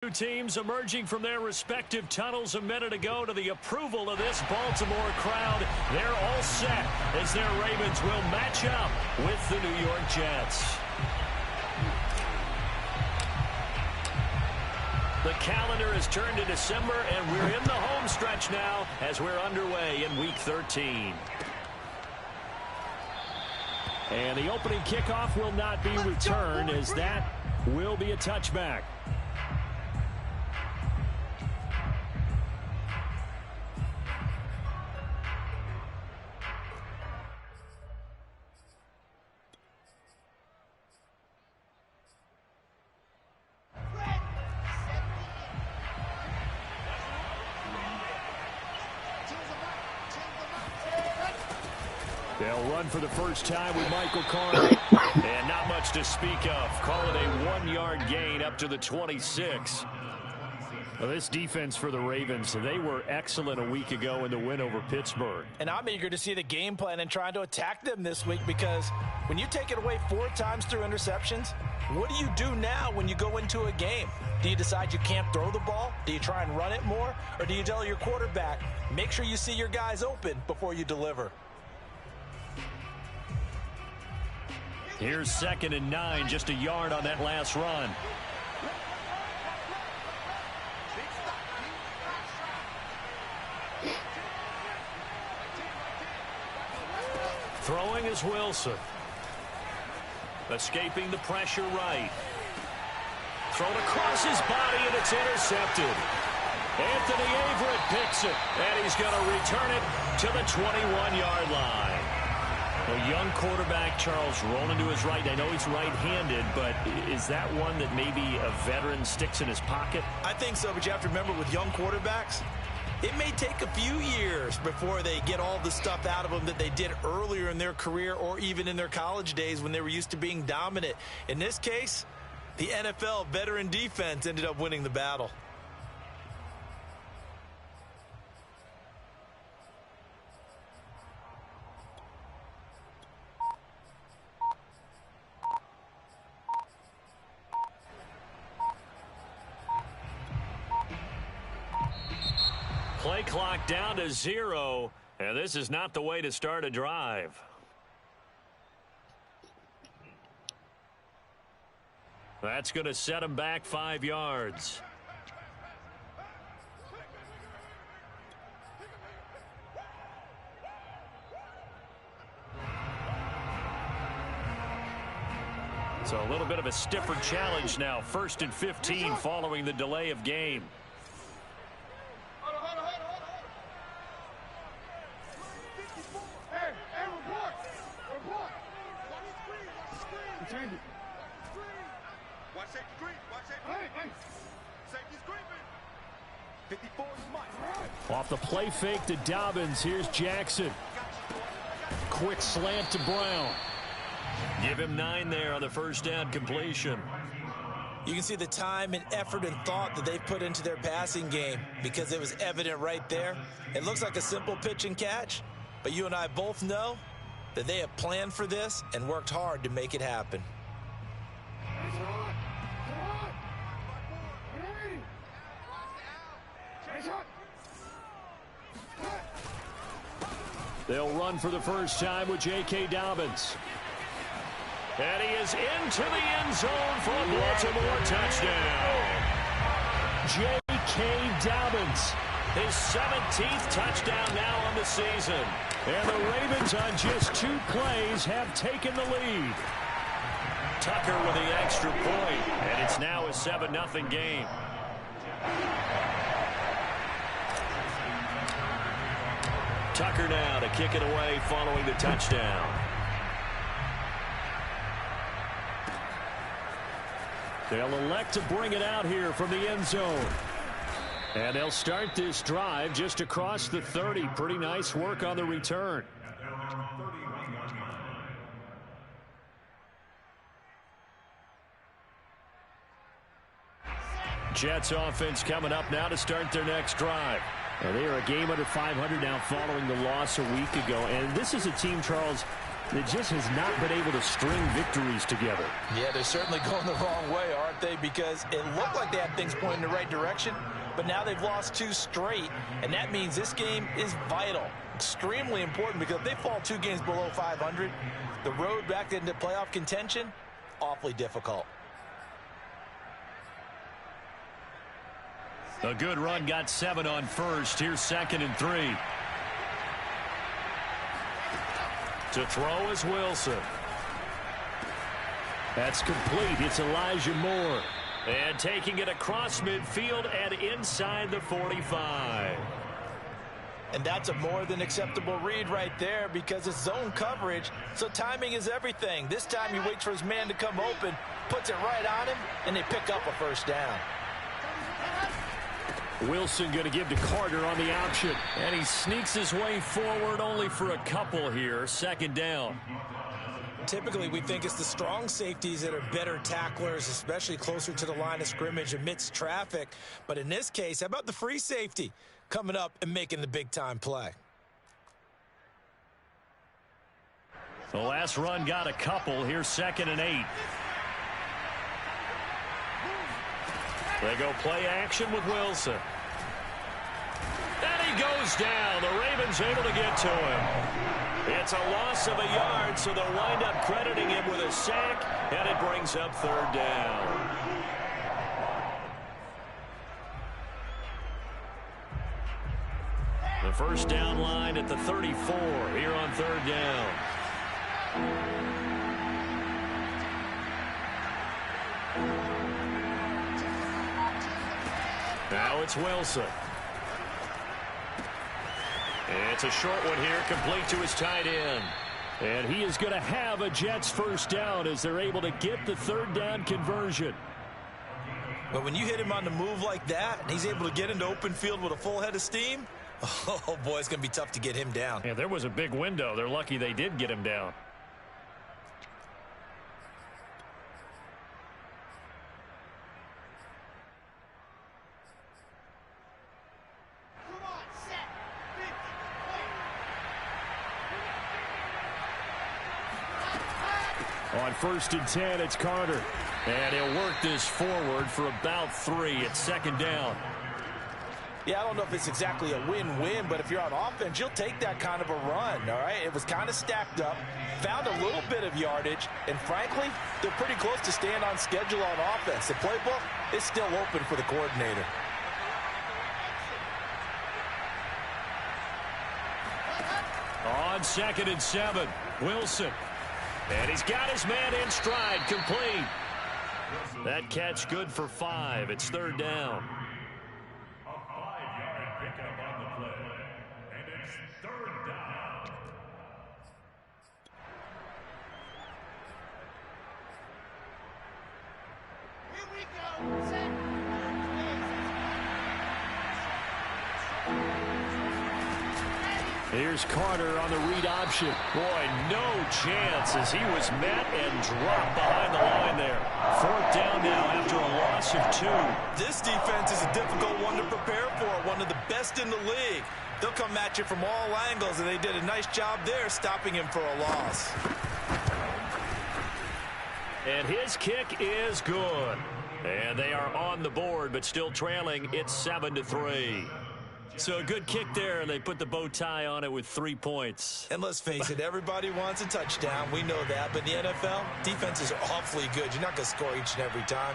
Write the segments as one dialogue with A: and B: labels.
A: Two teams emerging from their respective tunnels a minute ago to the approval of this Baltimore crowd. They're all set as their Ravens will match up with the New York Jets. The calendar has turned to December, and we're in the home stretch now as we're underway in Week 13. And the opening kickoff will not be returned, as that will be a touchback. They'll run for the first time with Michael Carter. And not much to speak of. Call it a 1-yard gain up to the 26. Well, this defense for the Ravens, they were excellent a week ago in the win over Pittsburgh.
B: And I'm eager to see the game plan and trying to attack them this week, because when you take it away 4 times through interceptions, what do you do now when you go into a game? Do you decide you can't throw the ball? Do you try and run it more? Or do you tell your quarterback, make sure you see your guys open before you deliver?
A: Here's 2nd and 9, just a yard on that last run. Throwing is Wilson. Escaping the pressure right. Thrown across his body, and it's intercepted. Anthony Averett picks it, and he's going to return it to the 21-yard line. A young quarterback, Charles, rolling to his right. I know he's right-handed, but is that one that maybe a veteran sticks in his pocket?
B: I think so, but you have to remember, with young quarterbacks, it may take a few years before they get all the stuff out of them that they did earlier in their career or even in their college days when they were used to being dominant. In this case, the NFL veteran defense ended up winning the battle.
A: Play clock down to 0, and this is not the way to start a drive. That's going to set him back 5 yards. So a little bit of a stiffer challenge now. 1st and 15 following the delay of game. Off the play fake to Dobbins. Here's Jackson. Quick slant to Brown. Give him 9 there on the first down completion.
B: You can see the time and effort and thought that they've put into their passing game, because it was evident right there. It looks like a simple pitch and catch, but you and I both know that they have planned for this and worked hard to make it happen.
A: They'll run for the first time with J.K. Dobbins. And he is into the end zone for a Baltimore touchdown. J.K. Dobbins, his 17th touchdown now on the season. And the Ravens, on just 2 plays, have taken the lead. Tucker with the extra point, and it's now a 7-0 game. Tucker now to kick it away following the touchdown. They'll elect to bring it out here from the end zone. And they'll start this drive just across the 30. Pretty nice work on the return. Jets offense coming up now to start their next drive. And they are a game under 500 now following the loss a week ago. And this is a team, Charles, It just has not been able to string victories together.
B: Yeah, they're certainly going the wrong way, aren't they? Because it looked like they had things pointing in the right direction, but now they've lost 2 straight, and that means this game is vital, extremely important, because if they fall 2 games below 500, the road back into playoff contention, awfully difficult.
A: A good run, got 7 on first. Here's 2nd and 3. To throw is Wilson. That's complete. It's Elijah Moore. And taking it across midfield and inside the 45.
B: And that's a more than acceptable read right there because it's zone coverage, so timing is everything. This time he waits for his man to come open, puts it right on him, and they pick up a first down.
A: Wilson going to give to Carter on the option. And he sneaks his way forward only for a couple here. 2nd down.
B: Typically, we think it's the strong safeties that are better tacklers, especially closer to the line of scrimmage amidst traffic. But in this case, how about the free safety coming up and making the big-time play?
A: The last run got a couple. Here's 2nd and 8. They go play action with Wilson. And he goes down. The Ravens able to get to him. It's a loss of a yard, so they'll wind up crediting him with a sack, and it brings up 3rd down. The first down line at the 34 here on 3rd down. Now it's Wilson. It's a short one here, complete to his tight end. And he is going to have a Jets first down as they're able to get the 3rd down conversion.
B: But when you hit him on the move like that, and he's able to get into open field with a full head of steam, oh boy, it's going to be tough to get him down.
A: Yeah, there was a big window. They're lucky they did get him down. On 1st and 10, it's Carter. And he'll work this forward for about 3. It's 2nd down.
B: Yeah, I don't know if it's exactly a win-win, but if you're on offense, you'll take that kind of a run, all right? It was kind of stacked up, found a little bit of yardage, and frankly, they're pretty close to staying on schedule on offense. The playbook is still open for the coordinator.
A: On 2nd and 7, Wilson. And he's got his man in stride, complete. That catch good for 5. It's 3rd down.
C: A 5-yard pickup on the play, and it's 3rd down.
D: Here we go. Set.
A: Here's Carter on the read option. Boy, no chance as he was met and dropped behind the line there. 4th down now after a loss of 2.
B: This defense is a difficult one to prepare for, one of the best in the league. They'll come at you from all angles, and they did a nice job there stopping him for a loss.
A: And his kick is good. And they are on the board, but still trailing. It's 7-3. So a good kick there, and they put the bow tie on it with 3 points.
B: And let's face it, everybody wants a touchdown. We know that. But in the NFL, defenses are awfully good. You're not going to score each and every time.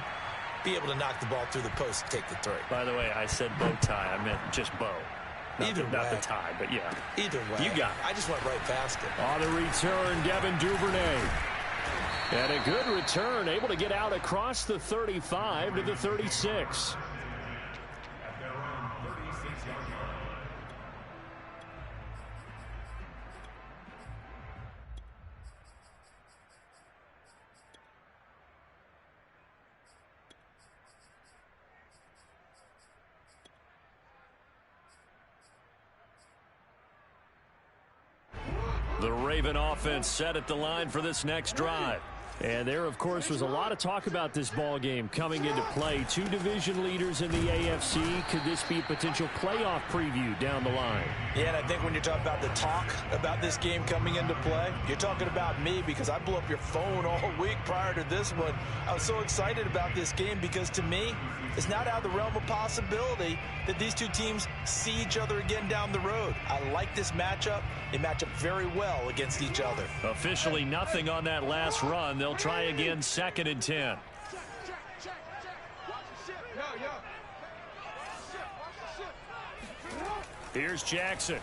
B: Be able to knock the ball through the post and take the 3.
A: By the way, I said bow tie. I meant just bow. Not the tie, but yeah.
B: Either way.
A: You got it.
B: I just went right past it.
A: On the return, Devin Duvernay. And a good return, able to get out across the 35 to the 36. The Raven offense set at the line for this next drive. And there, of course, was a lot of talk about this ball game coming into play. Two division leaders in the AFC. Could this be a potential playoff preview down the line?
B: Yeah, and I think when you're talking about the talk about this game coming into play, you're talking about me because I blew up your phone all week prior to this one. I was so excited about this game because, to me, it's not out of the realm of possibility that these two teams see each other again down the road. I like this matchup. They match up very well against each other.
A: Officially nothing on that last run. They'll try again, 2nd and 10. Here's Jackson.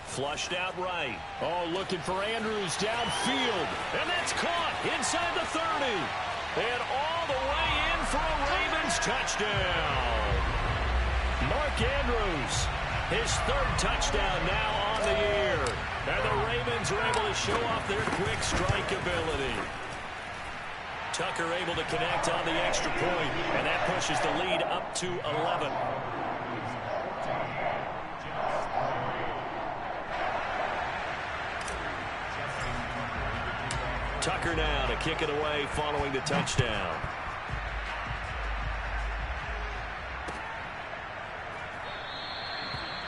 A: Flushed out right. Oh, looking for Andrews downfield. And that's caught inside the 30. And all the way in for a Ravens touchdown. Mark Andrews, his 3rd touchdown now on the year. And the Ravens are able to show off their quick strike ability. Tucker able to connect on the extra point, and that pushes the lead up to 11. Tucker now to kick it away following the touchdown.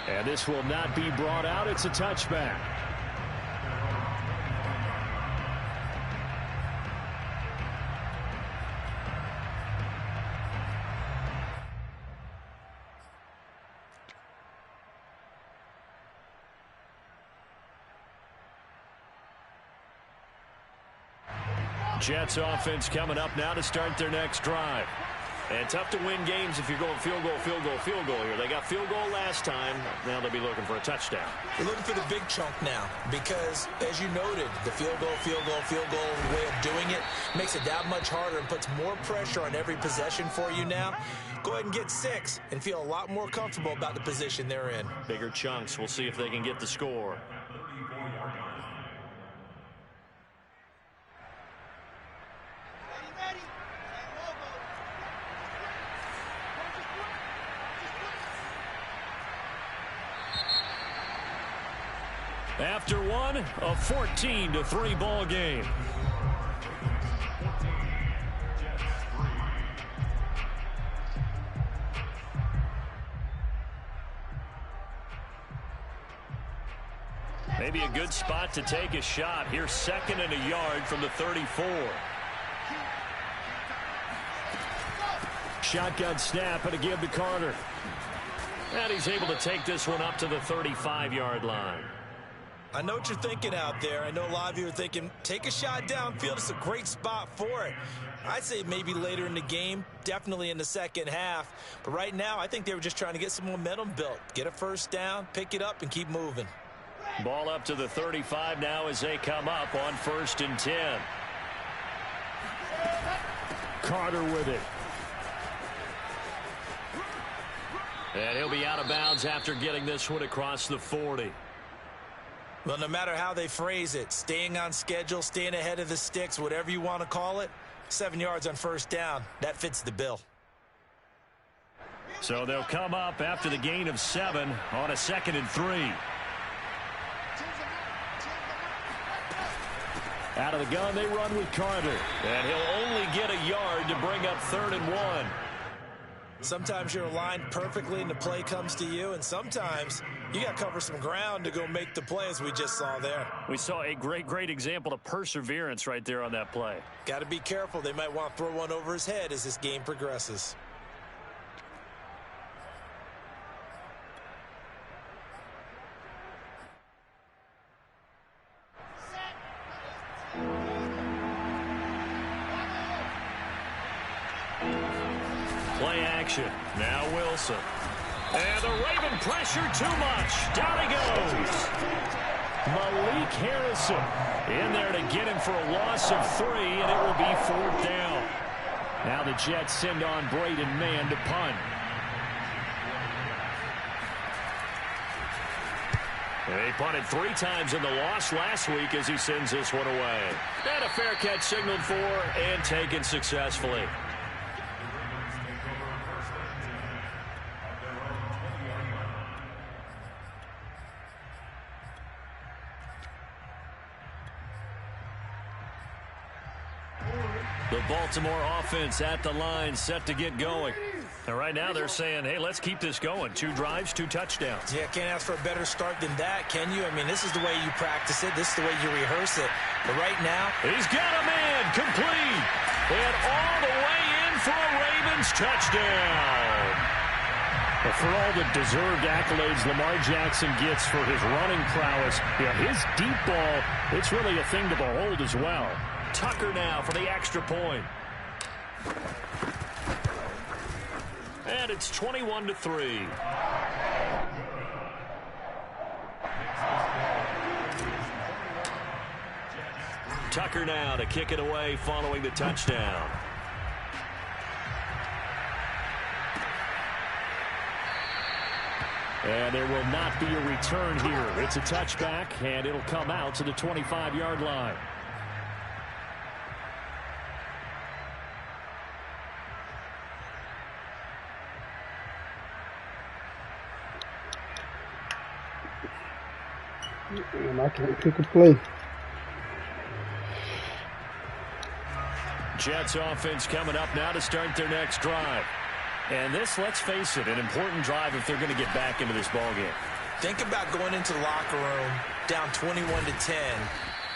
A: And this will not be brought out. It's a touchback. Jets offense coming up now to start their next drive. And tough to win games if you're going field goal, field goal, field goal here. They got field goal last time. Now they'll be looking for a touchdown.
B: They're looking for the big chunk now because, as you noted, the field goal way of doing it makes it that much harder and puts more pressure on every possession for you now. Go ahead and get 6 and feel a lot more comfortable about the position they're in.
A: Bigger chunks. We'll see if they can get the score. After one, a 14-3 ball game. Maybe a good spot to take a shot. Here's 2nd and a yard from the 34. Shotgun snap and a give to Carter. And he's able to take this one up to the 35-yard line.
B: I know what you're thinking out there. I know a lot of you are thinking, take a shot downfield. It's a great spot for it. I'd say maybe later in the game, definitely in the second half. But right now, I think they were just trying to get some momentum built. Get a first down, pick it up, and keep moving.
A: Ball up to the 35 now as they come up on 1st and 10. Carter with it. And he'll be out of bounds after getting this one across the 40.
B: Well, no matter how they phrase it, staying on schedule, staying ahead of the sticks, whatever you want to call it, 7 yards on 1st down, that fits the bill.
A: So they'll come up after the gain of 7 on a 2nd and 3. Out of the gun, they run with Carter. And he'll only get a yard to bring up 3rd and 1.
B: Sometimes you're aligned perfectly and the play comes to you, and sometimes you got to cover some ground to go make the play, as we just saw there.
A: We saw a great example of perseverance right there on that play.
B: Got to be careful. They might want to throw one over his head as this game progresses.
A: Play action. Now Wilson. And the Raven pressure too much. Down he goes. Malik Harrison in there to get him for a loss of 3, and it will be 4th down. Now the Jets send on Braden Mann to punt. And he punted 3 times in the loss last week as he sends this one away. And a fair catch signaled for and taken successfully. The Baltimore offense at the line, set to get going. And right now they're saying, hey, let's keep this going. 2 drives, 2 touchdowns.
B: Yeah, can't ask for a better start than that, can you? I mean, this is the way you practice it. This is the way you rehearse it. But right now,
A: he's got a man complete. And all the way in for a Ravens touchdown.
E: Well, for all the deserved accolades Lamar Jackson gets for his running prowess, his deep ball, it's really a thing to behold as well.
A: Tucker now for the extra point. And it's 21-3. Tucker now to kick it away following the touchdown.
E: And there will not be a return here. It's a touchback, and it'll come out to the 25-yard line.
F: And I can't pick a play.
A: Jets offense coming up now to start their next drive. And this, let's face it, an important drive if they're going to get back into this ballgame.
B: Think about going into the locker room down 21-10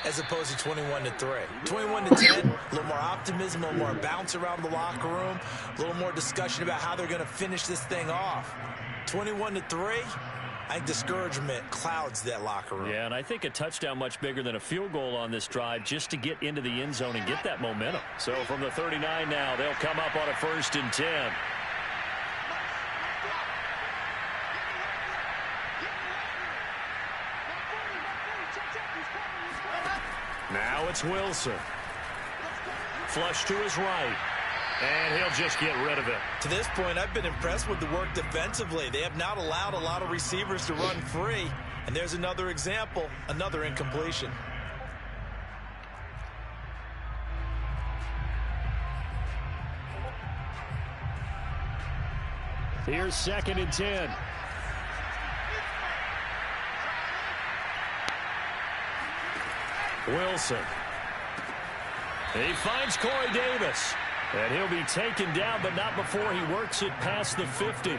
B: as opposed to 21-3. 21-10, a little more optimism, a little more bounce around the locker room, a little more discussion about how they're going to finish this thing off. 21-3, I think discouragement clouds that locker room.
A: Yeah, and I think a touchdown much bigger than a field goal on this drive just to get into the end zone and get that momentum. So from the 39 now, they'll come up on a 1st and 10. Now it's Wilson. Flush to his right. And he'll just get rid of it.
B: To this point, I've been impressed with the work defensively. They have not allowed a lot of receivers to run free. And there's another example, another incompletion.
E: Here's 2nd and 10.
A: Wilson. He finds Corey Davis. And he'll be taken down, but not before he works it past the 50.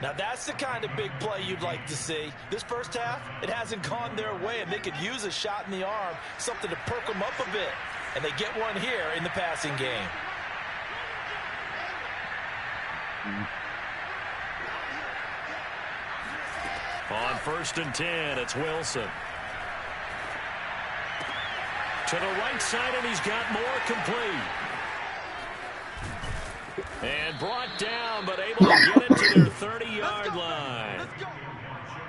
B: Now that's the kind of big play you'd like to see. This first half, it hasn't gone their way, and they could use a shot in the arm, something to perk them up a bit. And they get one here in the passing game.
A: On 1st and 10, it's Wilson. To the right side, and he's got more complete. And brought down, but able to get it to their 30-yard line.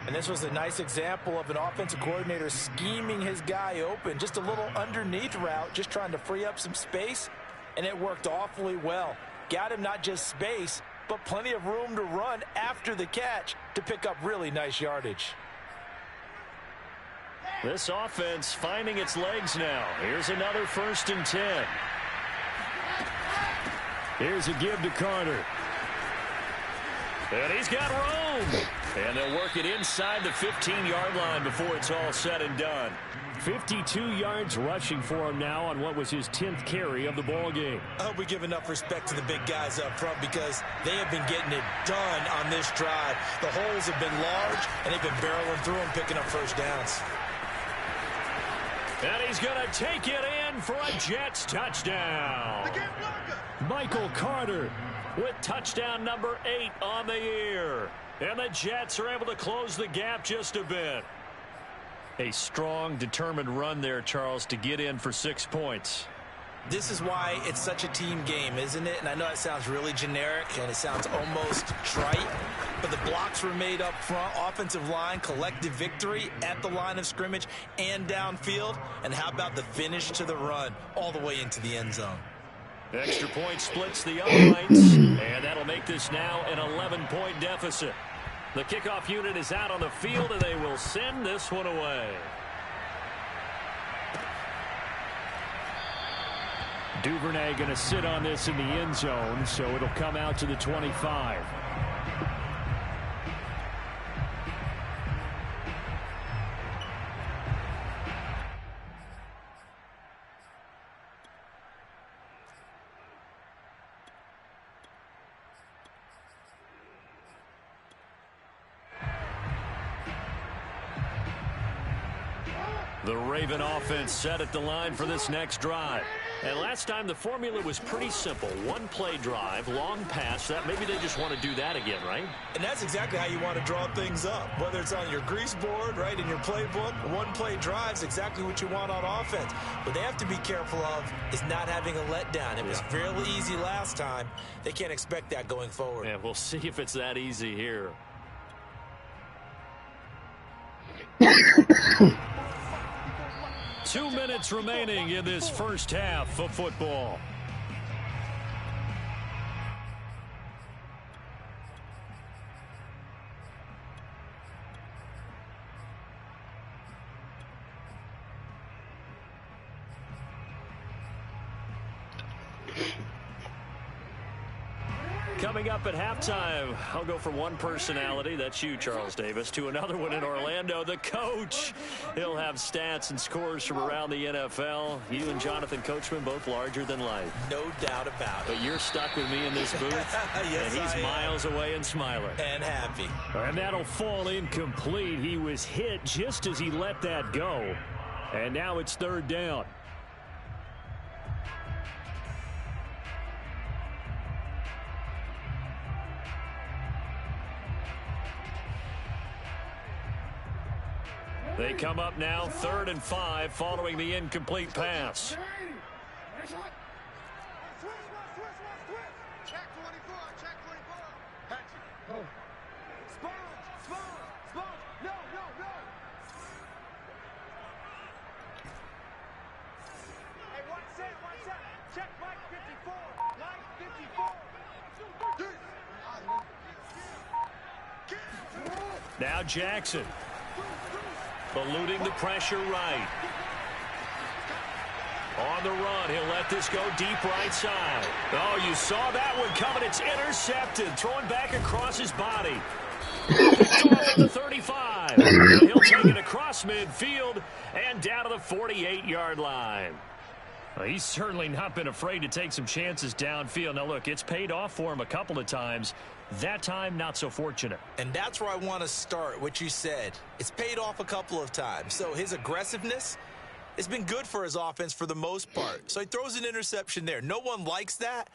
B: And this was a nice example of an offensive coordinator scheming his guy open. Just a little underneath route, just trying to free up some space, and it worked awfully well. Got him not just space, but plenty of room to run after the catch to pick up really nice yardage.
A: This offense finding its legs now. Here's another 1st and 10.
E: Here's a give to Carter.
A: And he's got room. And they'll work it inside the 15-yard line before it's all said and done.
E: 52 yards rushing for him now on what was his 10th carry of the ball game.
B: I hope we give enough respect to the big guys up front because they have been getting it done on this drive. The holes have been large, and they've been barreling through them, picking up first downs.
A: And he's going to take it in for a Jets touchdown.
E: Michael Carter
A: with touchdown number 8 on the year. And the Jets are able to close the gap just a bit. A strong, determined run there, Charles, to get in for 6 points.
B: This is why it's such a team game, isn't it? And I know it sounds really generic and it sounds almost trite, but the blocks were made up front, offensive line, collective victory at the line of scrimmage and downfield. And how about the finish to the run all the way into the end zone?
A: Extra point splits the uprights, and that'll make this now an 11-point deficit. The kickoff unit is out on the field, and they will send this one away.
E: Duvernay going to sit on this in the end zone, so it'll come out to the 25.
A: The Raven offense set at the line for this next drive. And last time the formula was pretty simple. One play drive, long pass. That maybe they just want to do that again, right?
B: And that's exactly how you want to draw things up. Whether it's on your grease board, right, in your playbook, one play drive is exactly what you want on offense. What they have to be careful of is not having a letdown. It was fairly easy last time. They can't expect that going forward.
A: Yeah, we'll see if it's that easy here. Two minutes remaining in this first half of football. Coming up at halftime, I'll go from one personality, that's you, Charles Davis, to another one in Orlando, the coach. He'll have stats and scores from around the NFL. You and Jonathan Coachman, both larger than life.
B: No doubt about it.
A: But you're stuck with me in this booth,
B: yes,
A: and he's miles away and smiling.
B: And happy.
E: And that'll fall incomplete. He was hit just as he let that go. And now it's third down.
A: They come up now 3rd and 5 following the incomplete pass.
D: Check 24, check 24. Spawn. No. Hey, one set. Check Mike 54. Mike 54.
A: Now Jackson. Eluding the pressure right. On the run, he'll let this go deep right side. Oh, you saw that one coming. It's intercepted. Throwing back across his body. Picked off at the 35. He'll take it across midfield and down to the 48-yard line.
E: Well, he's certainly not been afraid to take some chances downfield. Now, look, it's paid off for him a couple of times. That time, not so fortunate.
B: And that's where I want to start, what you said. It's paid off a couple of times. So his aggressiveness has been good for his offense for the most part. So he throws an interception there. No one likes that,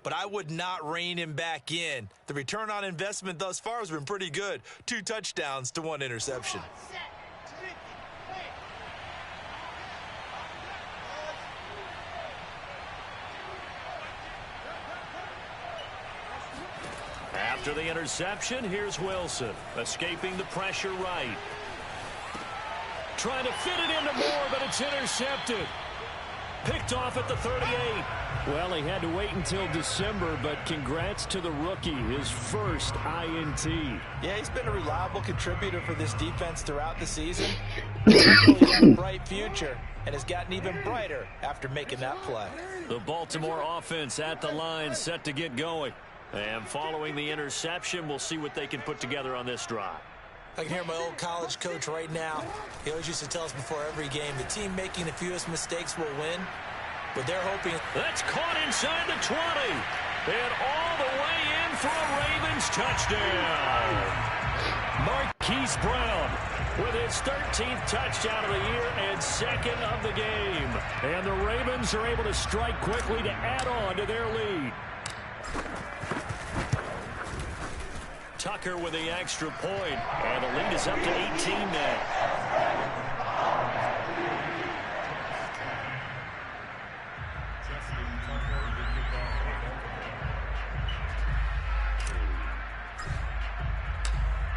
B: but I would not rein him back in. The return on investment thus far has been pretty good. 2 touchdowns to 1 interception.
A: After the interception, here's Wilson. Escaping the pressure right. Trying to fit it into Moore, but it's intercepted. Picked off at the 38.
E: Well, he had to wait until December, but congrats to the rookie, his first INT.
B: Yeah, he's been a reliable contributor for this defense throughout the season. He's really got a bright future and has gotten even brighter after making that play.
A: The Baltimore offense at the line, set to get going. And following the interception, we'll see what they can put together on this drive.
B: I can hear my old college coach right now. He always used to tell us before every game, the team making the fewest mistakes will win. But they're hoping.
A: That's caught inside the 20. And all the way in for a Ravens touchdown. Marquise Brown with his 13th touchdown of the year and 2nd of the game.
E: And the Ravens are able to strike quickly to add on to their lead.
A: Tucker with the extra point, and the lead is up to 18 now.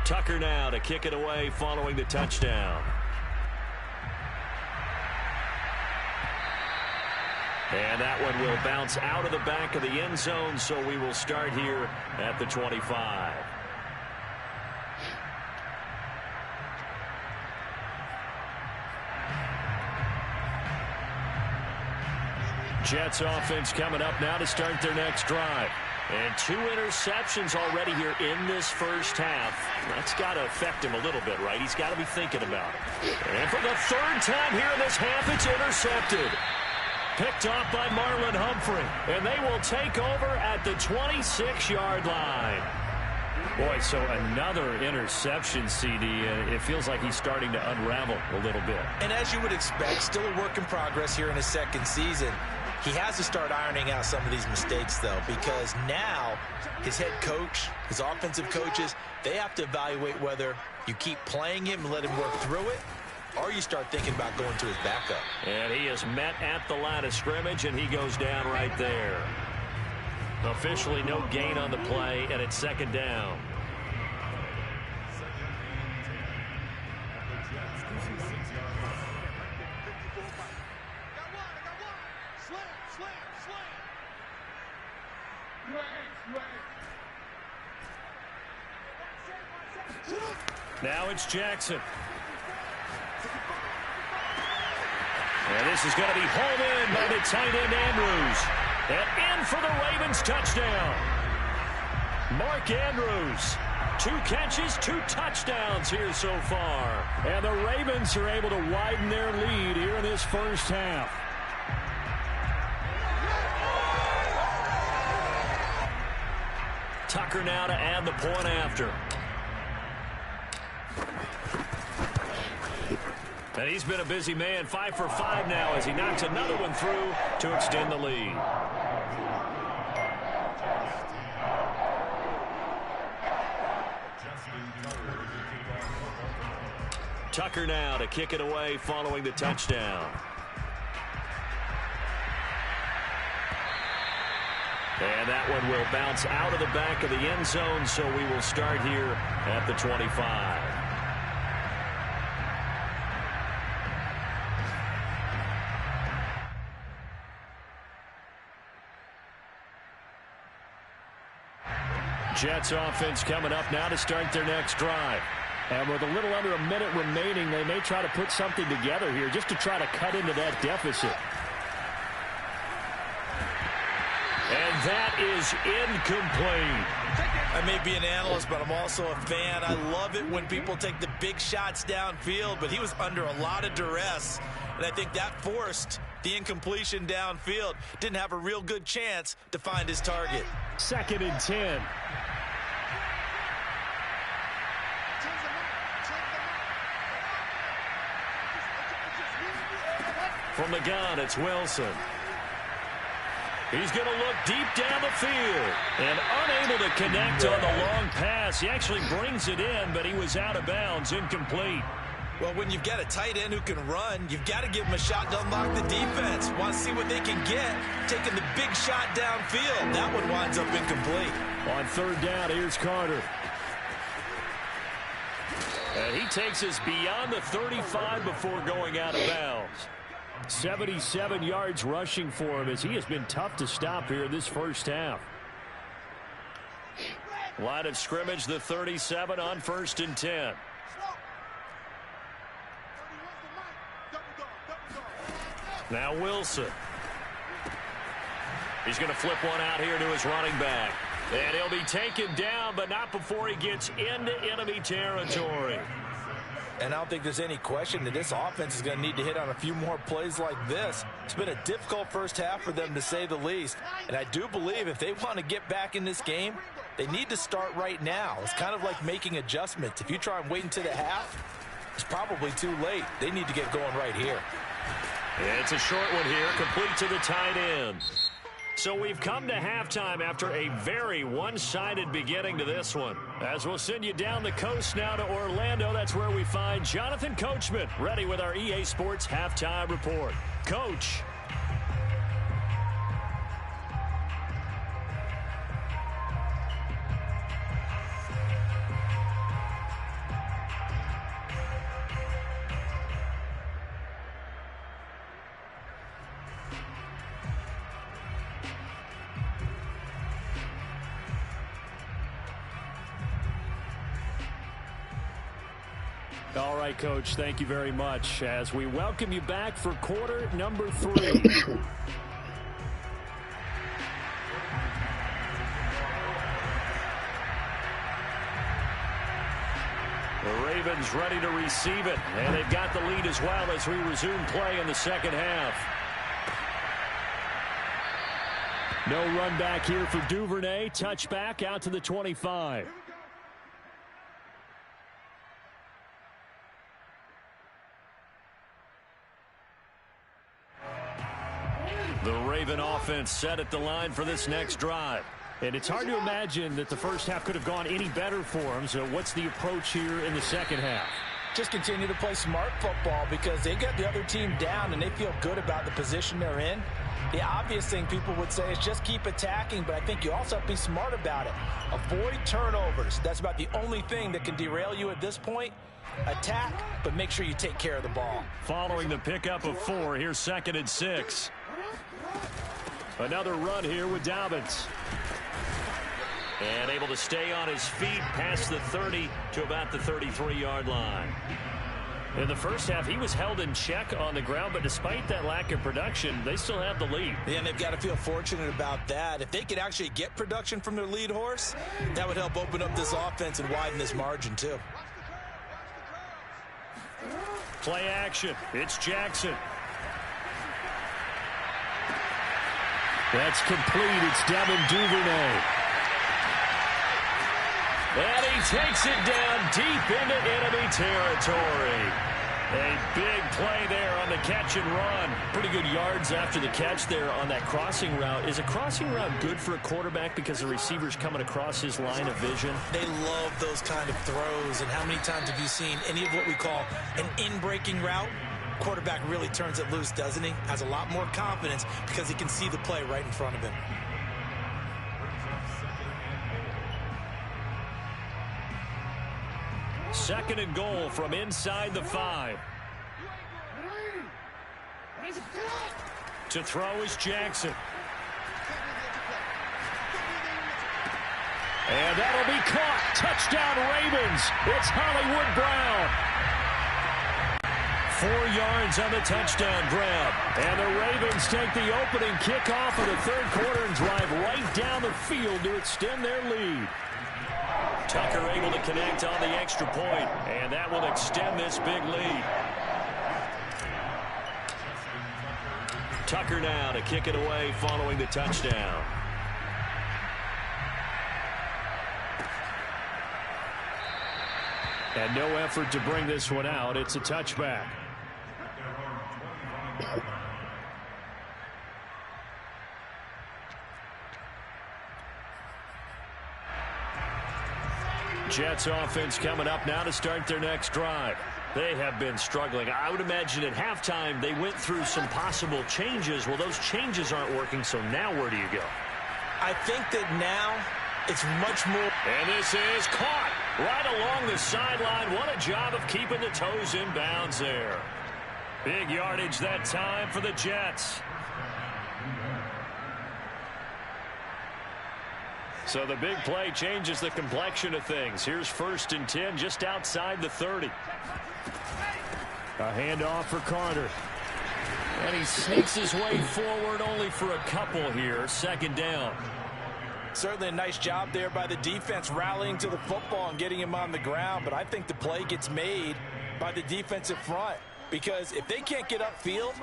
A: Tucker now to kick it away following the touchdown. And that one will bounce out of the back of the end zone, so we will start here at the 25. Jets offense coming up now to start their next drive. And 2 interceptions already here in this first half. That's got to affect him a little bit, right? He's got to be thinking about it. And for the 3rd time here in this half, it's intercepted. Picked off by Marlon Humphrey. And they will take over at the 26-yard line.
E: Boy, so another interception, CD. It feels like he's starting to unravel a little bit.
B: And as you would expect, still a work in progress here in his second season. He has to start ironing out some of these mistakes, though, because now his head coach, his offensive coaches, they have to evaluate whether you keep playing him and let him work through it, or you start thinking about going to his backup.
E: And he is met at the line of scrimmage, and he goes down right there. Officially no gain on the play, and it's second down. Now it's Jackson. And this is going to be hauled in by the tight end Andrews. And in for the Ravens touchdown. Mark Andrews. 2 catches, 2 touchdowns here so far. And the Ravens are able to widen their lead here in this first half. Tucker now to add the point after. And he's been a busy man, 5 for 5 now as he knocks another one through to extend the lead. Tucker now to kick it away following the touchdown. And that one will bounce out of the back of the end zone, so we will start here at the 25. Jets offense coming up now to start their next drive. And with a little under a minute remaining, they may try to put something together here just to try to cut into that deficit. And that is incomplete.
B: I may be an analyst, but I'm also a fan. I love it when people take the big shots downfield, but he was under a lot of duress, and I think that forced the incompletion downfield. Didn't have a real good chance to find his target.
E: 2nd and 10. From the gun, it's Wilson. He's going to look deep down the field and unable to connect on the long pass. He actually brings it in, but he was out of bounds, incomplete.
B: Well, when you've got a tight end who can run, you've got to give him a shot to unlock the defense. Want to see what they can get, taking the big shot downfield. That one winds up incomplete.
E: On 3rd down, here's Carter. And he takes us beyond the 35 before going out of bounds. 77 yards rushing for him as he has been tough to stop here in this first half. Line of scrimmage, the 37 on 1st and 10. Now Wilson. He's going to flip one out here to his running back. And he'll be taken down, but not before he gets into enemy territory.
B: And I don't think there's any question that this offense is going to need to hit on a few more plays like this. It's been a difficult first half for them, to say the least. And I do believe if they want to get back in this game, they need to start right now. It's kind of like making adjustments. If you try and wait until the half, it's probably too late. They need to get going right here.
E: It's a short one here, complete to the tight end. So we've come to halftime after a very one-sided beginning to this one. As we'll send you down the coast now to Orlando, that's where we find Jonathan Coachman, ready with our EA Sports Halftime Report. Coach. All right, Coach, thank you very much as we welcome you back for quarter number 3. The Ravens ready to receive it, and they've got the lead as well as we resume play in the second half. No run back here for Duvernay. Touchback out to the 25. The Raven offense set at the line for this next drive.
A: And it's hard to imagine that the first half could have gone any better for them. So what's the approach here in the second half?
B: Just continue to play smart football because they got the other team down and they feel good about the position they're in. The obvious thing people would say is just keep attacking, but I think you also have to be smart about it. Avoid turnovers. That's about the only thing that can derail you at this point. Attack, but make sure you take care of the ball.
E: Following the pickup of 4, here's 2nd and 6. Another run here with Dobbins. And able to stay on his feet past the 30 to about the 33-yard line. In the first half, he was held in check on the ground, but despite that lack of production, they still have the lead.
B: Yeah, and they've got to feel fortunate about that. If they could actually get production from their lead horse, that would help open up this offense and widen this margin, too.
E: Play action. It's Jackson.
A: That's complete. It's Devin Duvernay.
E: And he takes it down deep into enemy territory. A big play there on the catch and run.
A: Pretty good yards after the catch there on that crossing route. Is a crossing route good for a quarterback because the receiver's coming across his line of vision?
B: They love those kind of throws. And how many times have you seen any of what we call an in-breaking route? Quarterback really turns it loose, doesn't he? Has a lot more confidence because he can see the play right in front of him.
E: Second and goal from inside the 5. To throw is Jackson.
A: And that'll be caught. Touchdown Ravens. It's Hollywood Brown.
E: 4 yards on the touchdown grab.
A: And the Ravens take the opening kickoff of the third quarter and drive right down the field to extend their lead.
E: Tucker able to connect on the extra point, and that will extend this big lead. Tucker now to kick it away following the touchdown.
A: And no effort to bring this one out. It's a touchback.
E: Jets offense coming up now to start their next drive. They have been struggling. I would imagine at halftime they went through some possible changes. Well, those changes aren't working, so now where do you go?
B: I think that now it's much more.
E: And this is caught right along the sideline. What a job of keeping the toes in bounds there. Big yardage that time for the Jets. So the big play changes the complexion of things. Here's 1st and 10 just outside the 30.
A: A handoff for Carter.
E: And he sneaks his way forward only for a couple here. 2nd down.
B: Certainly a nice job there by the defense rallying to the football and getting him on the ground. But I think the play gets made by the defensive front. Because if they can't get upfield,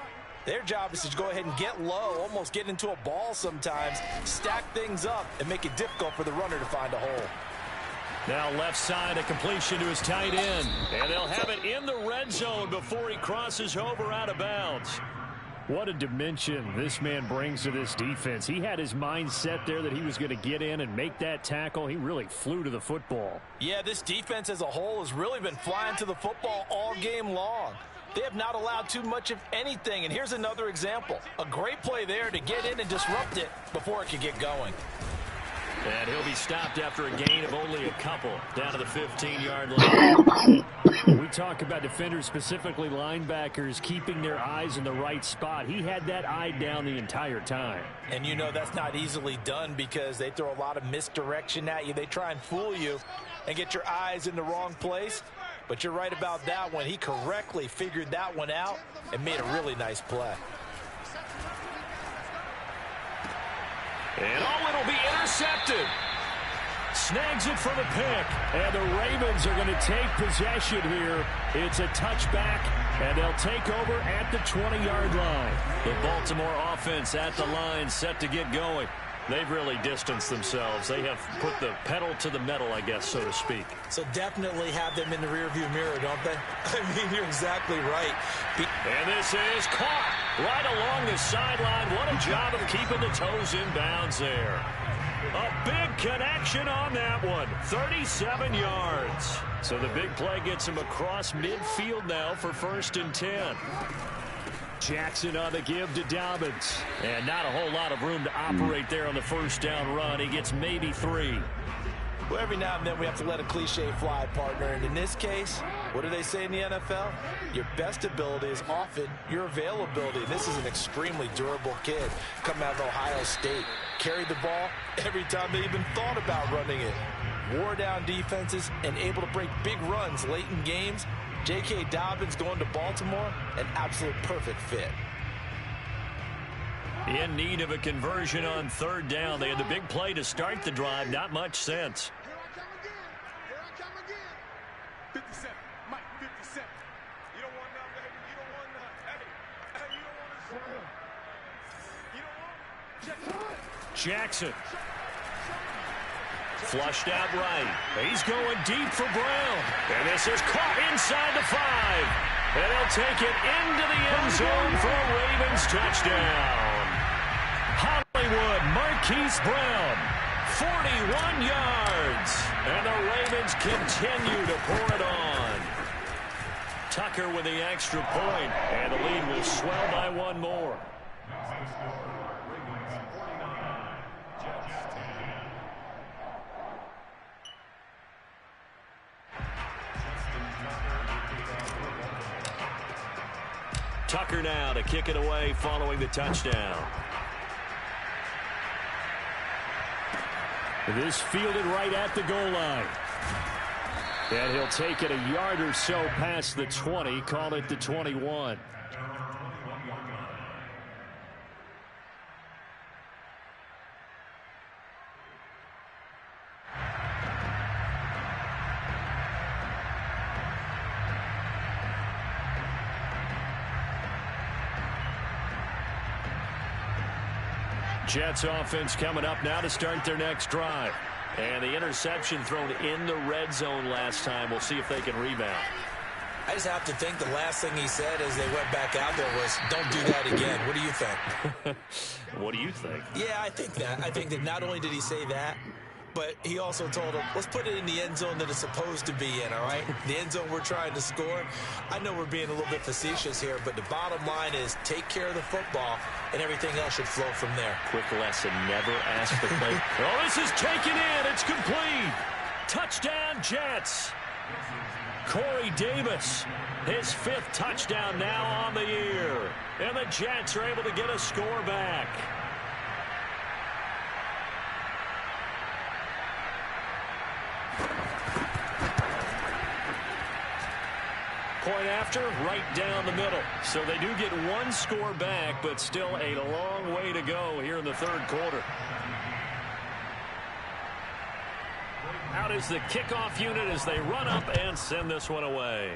B: their job is to go ahead and get low, almost get into a ball sometimes, stack things up, and make it difficult for the runner to find a hole.
E: Now left side, a completion to his tight end. And they'll have it in the red zone before he crosses over out of bounds.
A: What a dimension this man brings to this defense. He had his mind set there that he was going to get in and make that tackle. He really flew to the football.
B: Yeah, this defense as a whole has really been flying to the football all game long. They have not allowed too much of anything, and here's another example. A great play there to get in and disrupt it before it could get going.
E: And he'll be stopped after a gain of only a couple, down to the 15-yard line.
A: We talk about defenders, specifically linebackers, keeping their eyes in the right spot. He had that eye down the entire time.
B: And you know that's not easily done because they throw a lot of misdirection at you. They try and fool you and get your eyes in the wrong place. But you're right about that one. He correctly figured that one out and made a really nice play.
E: And it'll be intercepted. Snags it for the pick.
A: And the Ravens are going to take possession here. It's a touchback, and they'll take over at the 20-yard line.
E: The Baltimore offense at the line, set to get going. They've really distanced themselves. They have put the pedal to the metal, I guess, so to speak.
B: So definitely have them in the rearview mirror, don't they? I mean, you're exactly right.
E: And this is caught right along the sideline. What a job of keeping the toes in bounds there. A big connection on that one. 37 yards. So the big play gets him across midfield now for 1st and 10. Jackson on the give to Dobbins. And not a whole lot of room to operate there on the 1st down run. He gets maybe 3.
B: Well, every now and then we have to let a cliche fly, partner. And in this case, what do they say in the NFL? Your best ability is often your availability. And this is an extremely durable kid coming out of Ohio State. Carried the ball every time they even thought about running it. Wore down defenses and able to break big runs late in games. J.K. Dobbins going to Baltimore, an absolute perfect fit.
E: In need of a conversion on 3rd down. They had the big play to start the drive. Not much sense.
D: Here I come again. 57. Mike, 57. You don't want none, baby. You don't want none. Hey, you don't want to. You don't want.
E: Jackson. Flushed out right. He's going deep for Brown. And this is caught inside the 5. And he'll take it into the end zone for a Ravens touchdown. Hollywood Marquise Brown, 41 yards. And the Ravens continue to pour it on. Tucker with the extra point. And the lead will swell by 1 more. Tucker now to kick it away following the touchdown. This fielded right at the goal line. And he'll take it a yard or so past the 20, call it the 21. Jets offense coming up now to start their next drive. And the interception thrown in the red zone last time. We'll see if they can rebound.
B: I just have to think the last thing he said as they went back out there was, don't do that again. What do you think?
E: What do you think?
B: Yeah, I think that. I think that not only did he say that, but he also told him, let's put it in the end zone that it's supposed to be in, all right? The end zone we're trying to score. I know we're being a little bit facetious here, but the bottom line is take care of the football, and everything else should flow from there.
E: Quick lesson, never ask the play. Oh, this is taken in. It's complete. Touchdown, Jets. Corey Davis, his 5th touchdown now on the year. And the Jets are able to get a score back. Point after, right down the middle. So they do get 1 score back, but still a long way to go here in the 3rd quarter. Out is the kickoff unit as they run up and send this one away.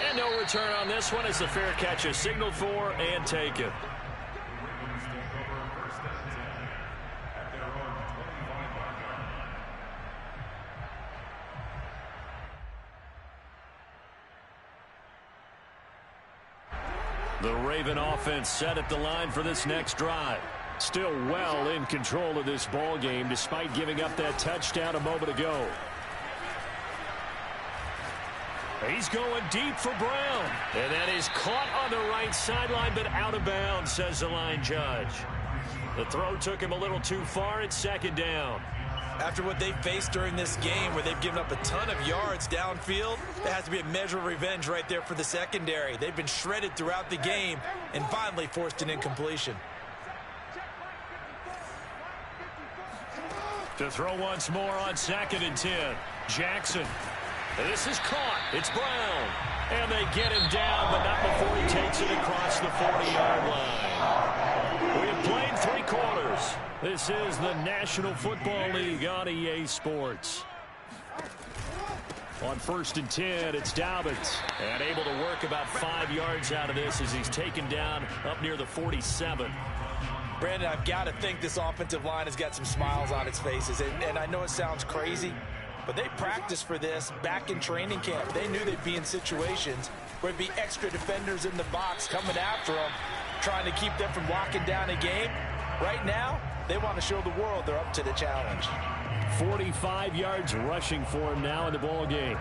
E: And no return on this one as the fair catch is signaled for and taken. The Raven offense set at the line for this next drive. Still well in control of this ball game despite giving up that touchdown a moment ago. He's going deep for Brown. And that is caught on the right sideline but out of bounds, says the line judge. The throw took him a little too far. It's 2nd down.
B: After what they faced during this game where they've given up a ton of yards downfield, there has to be a measure of revenge right there for the secondary. They've been shredded throughout the game and finally forced an incompletion.
E: To throw once more on 2nd and 10. Jackson. This is caught. It's Brown. And they get him down, but not before he takes it across the 40-yard line. We have played 3 quarters. This is the National Football League on EA Sports. On 1st and 10, it's Dobbins. And able to work about 5 yards out of this as he's taken down up near the 47.
B: Brandon, I've got to think this offensive line has got some smiles on its faces. And I know it sounds crazy, but they practiced for this back in training camp. They knew they'd be in situations where it'd be extra defenders in the box coming after them, trying to keep them from locking down a game. Right now, they want to show the world they're up to the challenge.
E: 45 yards rushing for him now in the ball game.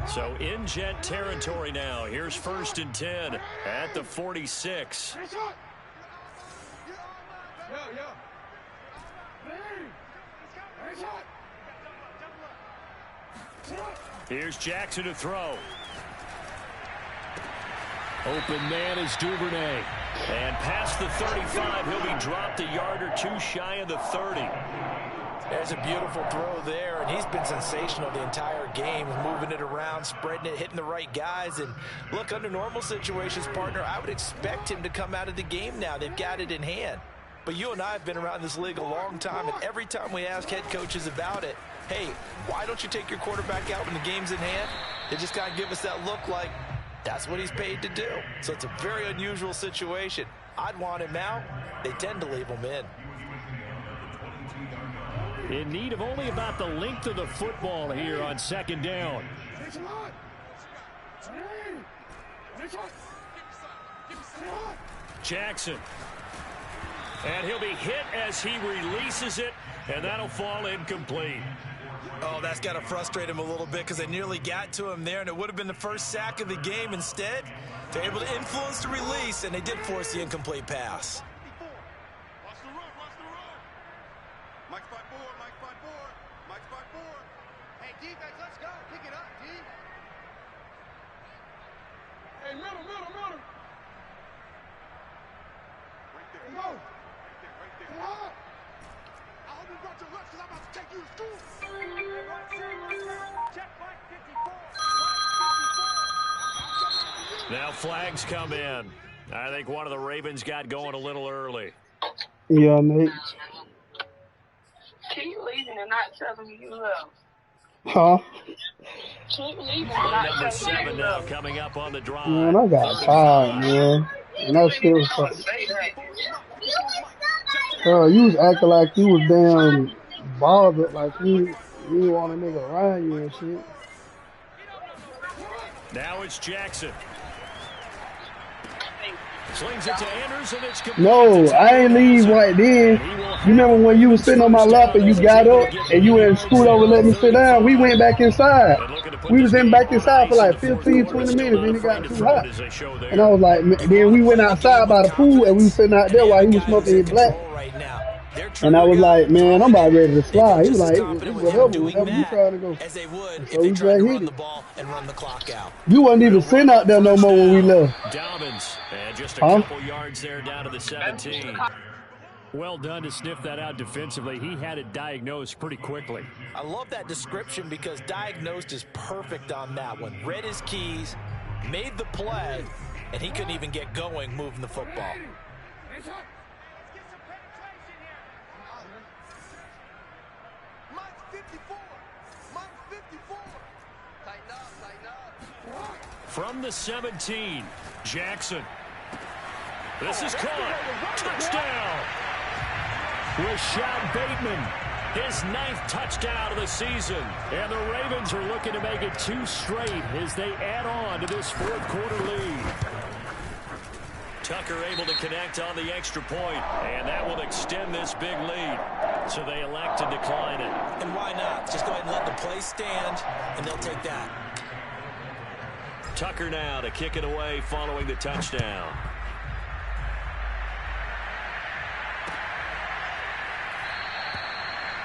E: So in Jet territory now. Here's 1st and 10 at the 46. Here's Jackson to throw. Open man is Duvernay. And past the 35, he'll be dropped a yard or two shy of the 30.
B: There's a beautiful throw there, and he's been sensational the entire game, moving it around, spreading it, hitting the right guys. And look, under normal situations, partner, I would expect him to come out of the game now. They've got it in hand. But you and I have been around this league a long time, and every time we ask head coaches about it, hey, why don't you take your quarterback out when the game's in hand? They just kind of give us that look like that's what he's paid to do. So it's a very unusual situation. I'd want him out. They tend to leave him in.
E: In need of only about the length of the football here on 2nd down. Jackson. And he'll be hit as he releases it, and that'll fall incomplete.
B: Oh, that's got to frustrate him a little bit because they nearly got to him there, and it would have been the first sack of the game. Instead, they're able to influence the release, and they did force the incomplete pass.
D: Watch the run, watch the run. Mike spot 4, Mike spot 4, Mike spot 4. Hey, defense, let's go. Pick it up, D. Hey, middle. Right there. Go. Right there. Come on. I hope you brought your lunch because I'm about to take you to school. Check Mike 54.
E: Now flags come in. I think one of the Ravens got going a little early.
F: Yeah, Nate.
G: Keep leaving and not telling me you love.
F: Huh?
G: Keep leaving and not
E: Number
G: telling me
E: 7
G: you
E: now
G: love.
E: coming up on the drive.
F: Man, I got tired, man. And I still you was acting like you was damn bothered, like you want a nigga around you and shit.
E: Now it's Jackson. Slings it to Andrews, and it's complete.
F: No, I ain't leave right then. You remember when you was sitting on my lap and you got up and you went scoot over and let me sit down? We went back inside. We was back inside for like 15, 20 minutes and it got too hot. And I was like, then we went outside by the pool and we was sitting out there while he was smoking his black. And I was like, man, I'm about ready to slide. He was like, whatever you trying to go.
B: As they would
F: So
B: if they
F: we
B: tried to
F: hit
B: run
F: it.
B: the ball and run the clock out.
F: You wasn't even sitting out there no more when we left.
E: Dobbins, and just a couple yards there down to the 17. Well done to sniff that out defensively. He had it diagnosed pretty quickly.
B: I love that description because diagnosed is perfect on that one. Read his keys, made the play, and he couldn't even get going moving the football.
E: From the 17, Jackson. This is caught. Touchdown. Rashad Bateman, his 9th touchdown of the season. And the Ravens are looking to make it 2 straight as they add on to this 4th quarter lead. Tucker able to connect on the extra point, and that will extend this big lead. So they elect to decline it.
B: And why not? Just go ahead and let the play stand, and they'll take that.
E: Tucker now to kick it away following the touchdown.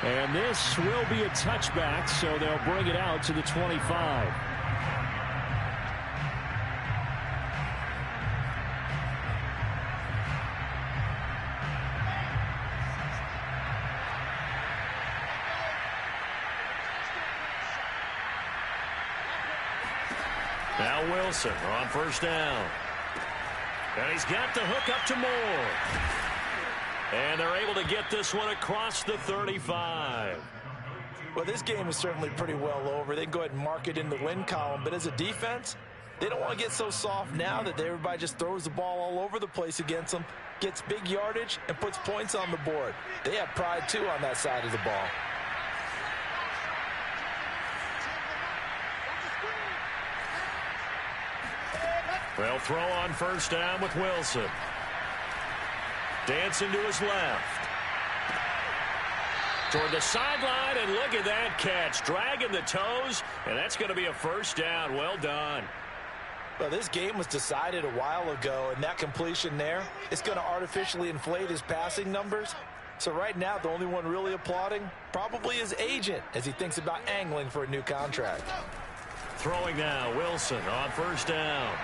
E: And this will be a touchback, so they'll bring it out to the 25. Now Wilson on 1st down. And he's got the hook up to Moore. And they're able to get this one across the 35.
B: Well, this game is certainly pretty well over. They can go ahead and mark it in the win column. But as a defense, they don't want to get so soft now that everybody just throws the ball all over the place against them, gets big yardage, and puts points on the board. They have pride, too, on that side of the ball.
E: They'll throw on first down with Wilson. Dancing to his left. Toward the sideline, and look at that catch. Dragging the toes, and that's going to be a first down. Well done.
B: Well, this game was decided a while ago, and that completion there is going to artificially inflate his passing numbers. So right now, the only one really applauding probably his agent as he thinks about angling for a new contract.
E: Throwing now, Wilson on first down.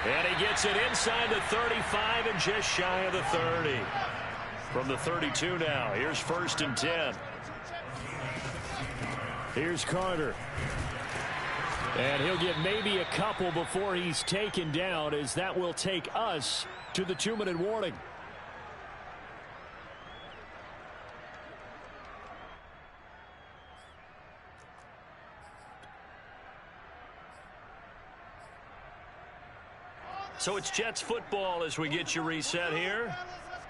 E: And he gets it inside the 35 and just shy of the 30. From the 32 now, here's first and 10. Here's Carter. And he'll get maybe a couple before he's taken down, as that will take us to the 2-minute warning. So it's Jets football as we get you reset here.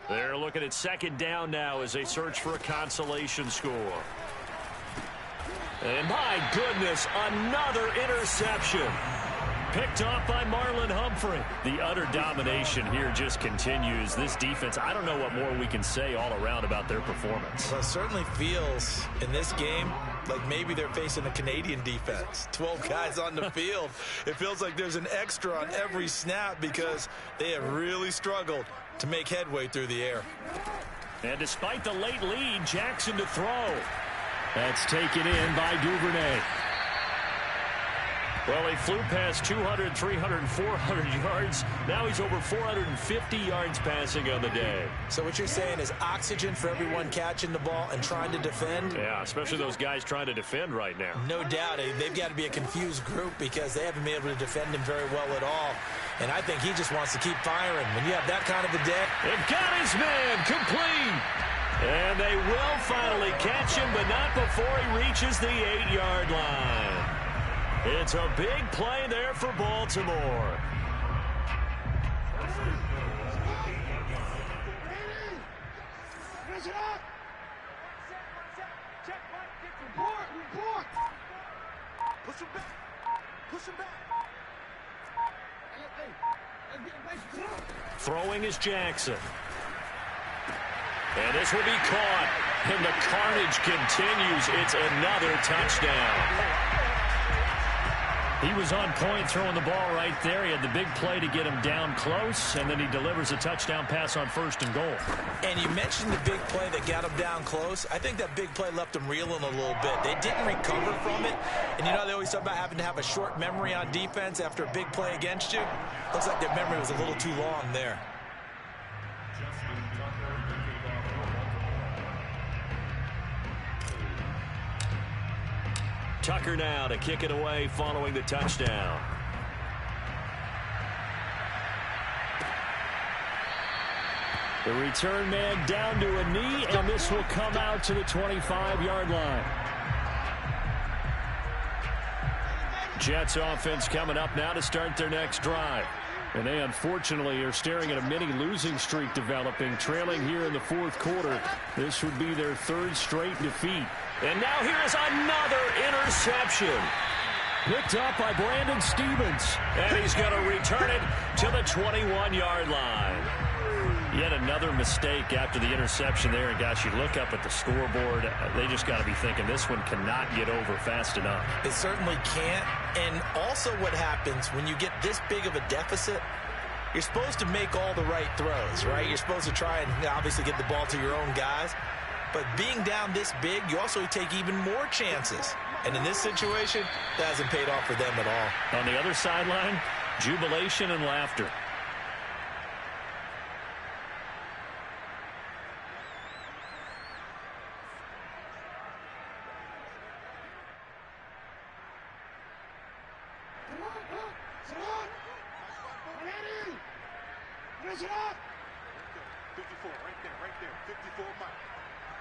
E: They're looking at second down now as they search for a consolation score. And my goodness, another interception. Picked off by Marlon Humphrey. The utter domination here just continues. This defense, I don't know what more we can say all around about their performance.
B: Well, it certainly feels in this game like maybe they're facing a Canadian defense. 12 guys on the field. It feels like there's an extra on every snap because they have really struggled to make headway through the air.
E: And despite the late lead, Jackson to throw. That's taken in by Duvernay. Well, he flew past 200, 300, 400 yards. Now he's over 450 yards passing on the day.
B: So what you're saying is oxygen for everyone catching the ball and trying to defend?
E: Yeah, especially those guys trying to defend right now.
B: No doubt. They've got to be a confused group because they haven't been able to defend him very well at all. And I think he just wants to keep firing. When you have that kind of a day.
E: They've got his man complete. And they will finally catch him, but not before he reaches the 8-yard line. It's a big play there for Baltimore.
D: Push him back. Push him back.
E: Throwing is Jackson. And this will be caught. And the carnage continues. It's another touchdown. He was on point throwing the ball right there. He had the big play to get him down close, and then he delivers a touchdown pass on first and goal.
B: And you mentioned the big play that got him down close. I think that big play left him reeling a little bit. They didn't recover from it. And you know, they always talk about having to have a short memory on defense after a big play against you. Looks like their memory was a little too long there.
E: Tucker now to kick it away following the touchdown. The return man down to a knee, and this will come out to the 25-yard line. Jets offense coming up now to start their next drive. And they unfortunately are staring at a mini losing streak developing, trailing here in the fourth quarter. This would be their third straight defeat. And now here's another interception. Picked up by Brandon Stevens. And he's going to return it to the 21-yard line. Yet another mistake after the interception there. And, gosh, you look up at the scoreboard. They just got to be thinking this one cannot get over fast enough.
B: It certainly can't. And also what happens when you get this big of a deficit, you're supposed to make all the right throws, right? You're supposed to try and obviously get the ball to your own guys. But being down this big, you also take even more chances. And in this situation, that hasn't paid off for them at all.
E: On the other sideline, jubilation and laughter.
D: Right there, 54, Mike.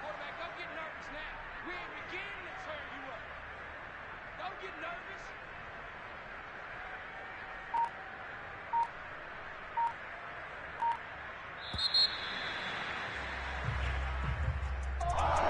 D: Quarterback, don't get nervous now. We ain't beginning